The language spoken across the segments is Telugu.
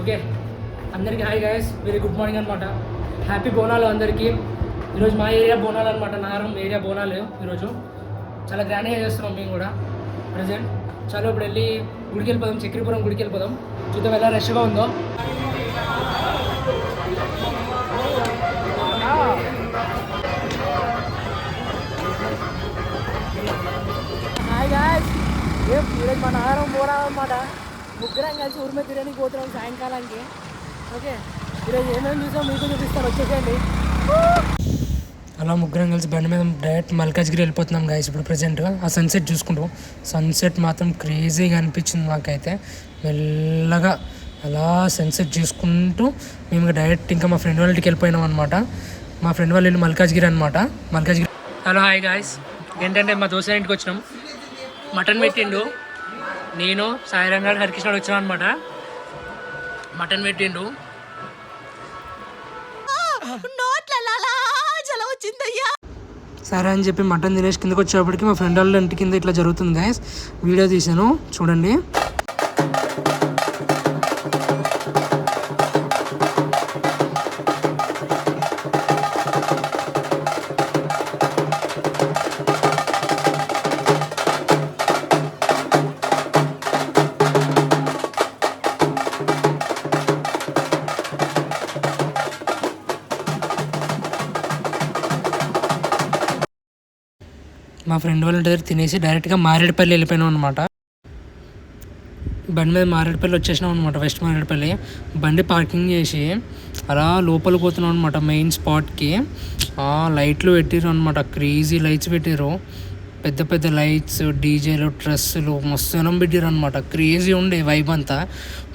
ఓకే, అందరికీ hi guys, very good morning అనమాట. హ్యాపీ బోనాలు అందరికీ. ఈరోజు మా ఏరియా బోనాలు అనమాట, నారం ఏరియా బోనాలు. ఈరోజు చాలా గ్రాండ్గా చేస్తున్నాం మేము కూడా ప్రజెంట్. చాలా ఇప్పుడు వెళ్ళి గుడికి వెళ్ళిపోదాం, చక్రీపురం గుడికి వెళ్ళిపోదాం. చూద్దాం ఎలా రష్గా ఉందో. హాయ్ గాయ్స్, ఈరోజు మా నారం బోనాలు అనమాట. ముగ్గురం కలిసి ఉరిమే బిర్యానీకి పోతున్నాం సాయంకాలానికి. ఓకే, ఈరోజు ఏమేమి చూసాం మీకు చూపిస్తాను, వచ్చేసేయండి. అలా ముగ్గురం కలిసి బండి మీద డైరెక్ట్ మల్కాజ్గిరి వెళ్ళిపోతున్నాం గాయస్. ఇప్పుడు ప్రజెంట్ ఆ సన్సెట్ చూసుకుంటాం. సన్సెట్ మాత్రం క్రేజీగా అనిపించింది నాకైతే. మెల్లగా అలా సన్సెట్ చూసుకుంటూ మేము డైరెక్ట్ ఇంకా మా ఫ్రెండ్ వాళ్ళ ఇంటికి వెళ్ళిపోయినాం అనమాట. మా ఫ్రెండ్ వాళ్ళ ఇల్లు మల్కాజ్గిరి అనమాట. మల్కాజ్గిరి. హలో హాయ్ గాయస్, ఏంటంటే మా దోస్త్ ఇంటికి వచ్చినాం. మటన్ పెట్టిండు. నేను సాయిరంగాడు హరికృష్ణుడు వచ్చినాం అనమాట. మటన్ పెట్టిండు. సరే అని చెప్పి మటన్ తినేసి కిందకి వచ్చేప్పటికి మా ఫ్రెండ్ వాళ్ళ ఇంటి కింద ఇట్లా జరుగుతుంది గాయస్. వీడియో తీసాను చూడండి. మా ఫ్రెండ్ వాళ్ళ దగ్గర తినేసి డైరెక్ట్గా మారేడుపల్లి వెళ్ళిపోయినాం అనమాట. బండి మీద మారేడుపల్లి వచ్చేసినాం అనమాట, వెస్ట్ మారేడుపల్లి. బండి పార్కింగ్ చేసి అలా లోపల పోతున్నాం అనమాట మెయిన్ స్పాట్కి. లైట్లు పెట్టిరు అనమాట, క్రేజీ లైట్స్ పెట్టిరు. పెద్ద పెద్ద లైట్స్, డీజేలు, డ్రెస్సులు మస్తు పెట్టిరు అనమాట. క్రేజీ ఉండే వైబ్ అంతా.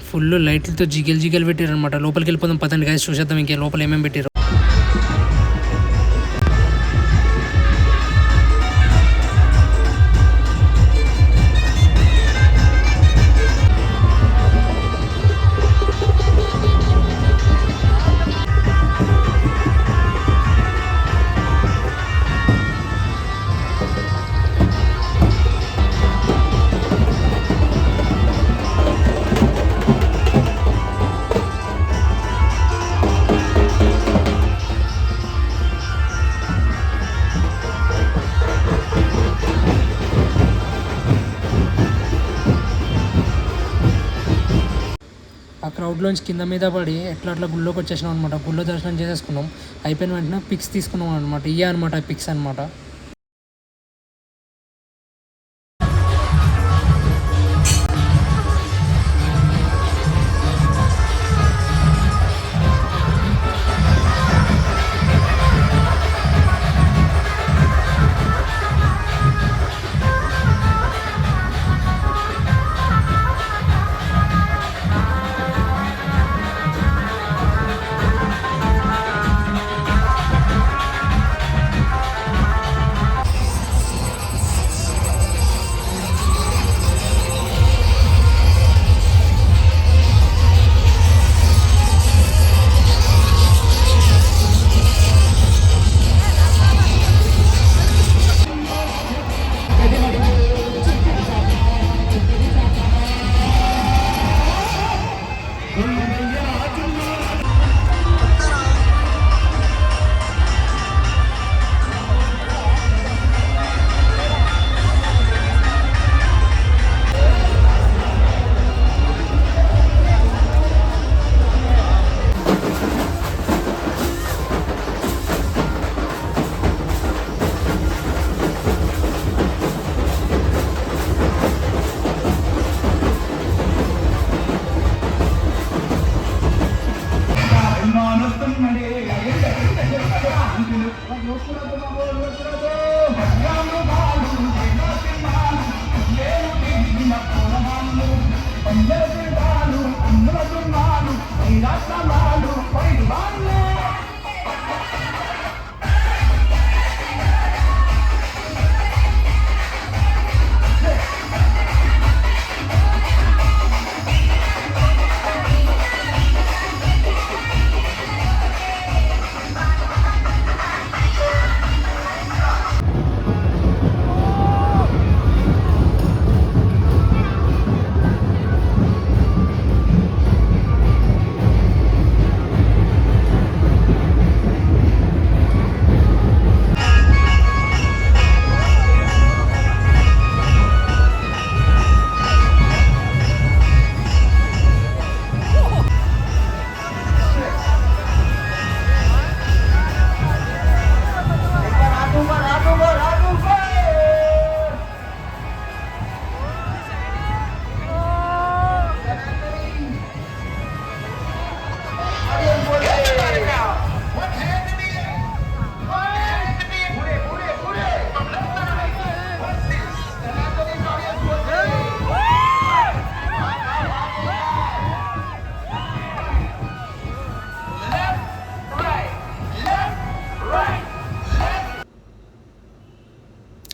ఫుల్ లైట్లతో జిగేలు జిగేలు పెట్టిరు అనమాట. లోపలికి వెళ్ళిపోదాం పదండి గాయస్, చూసేద్దాం ఇంకే లోపల ఏమేమి పెట్టిరు. ఆ క్రౌడ్లోంచి కింద మీద పడి ఎట్లా అట్లా గుళ్ళోకి వచ్చేసినాం అనమాట. గుళ్ళో దర్శనం చేసేసుకున్నాం. అయిపోయిన వెంటనే పిక్స్ తీసుకున్నాం అనమాట. ఇవే అనమాట పిక్స్ అనమాట.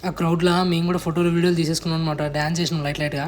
ఆ క్రౌడ్లో మేము కూడా ఫోటోలు వీడియోలు తీసేసుకున్నాం అనమాట. డ్యాన్స్ చేసినాం లైట్గా.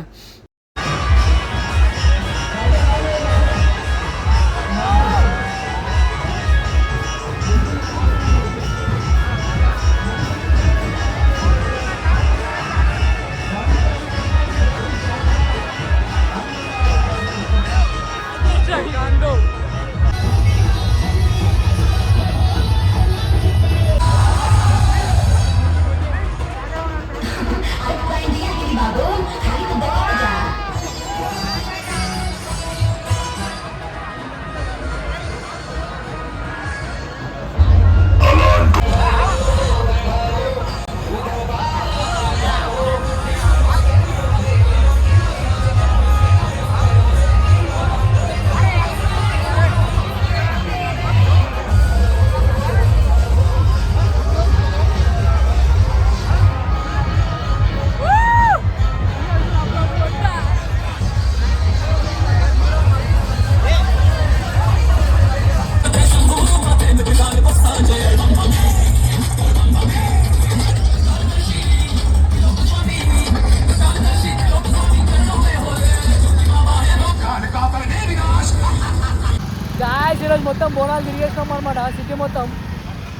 ఈరోజు మొత్తం బోనాలు తిరిగేసినాం అనమాట సిటీ మొత్తం.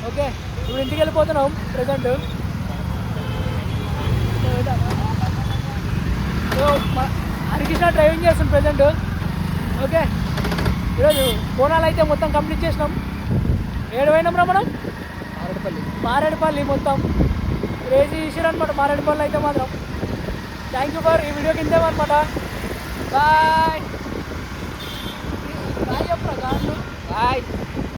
ఓకే, ఇప్పుడు ఇంటికి వెళ్ళిపోతున్నాం ప్రజెంట్. హరికృష్ణ డ్రైవింగ్ చేస్తాం ప్రజెంట్. ఓకే, ఈరోజు బోనాలు అయితే మొత్తం కంప్లీట్ చేసినాం. ఏడు పోయినాం రా మనం, మారేడుపల్లి మొత్తం క్రేజీ ఇష్యూ అనమాట. మారేడుపల్లి అయితే మాత్రం థ్యాంక్ యూ ఫర్ ఈ వీడియో కింద అనమాట. బాయ్ బాయ్ చెప్పరా గాను బాయ్.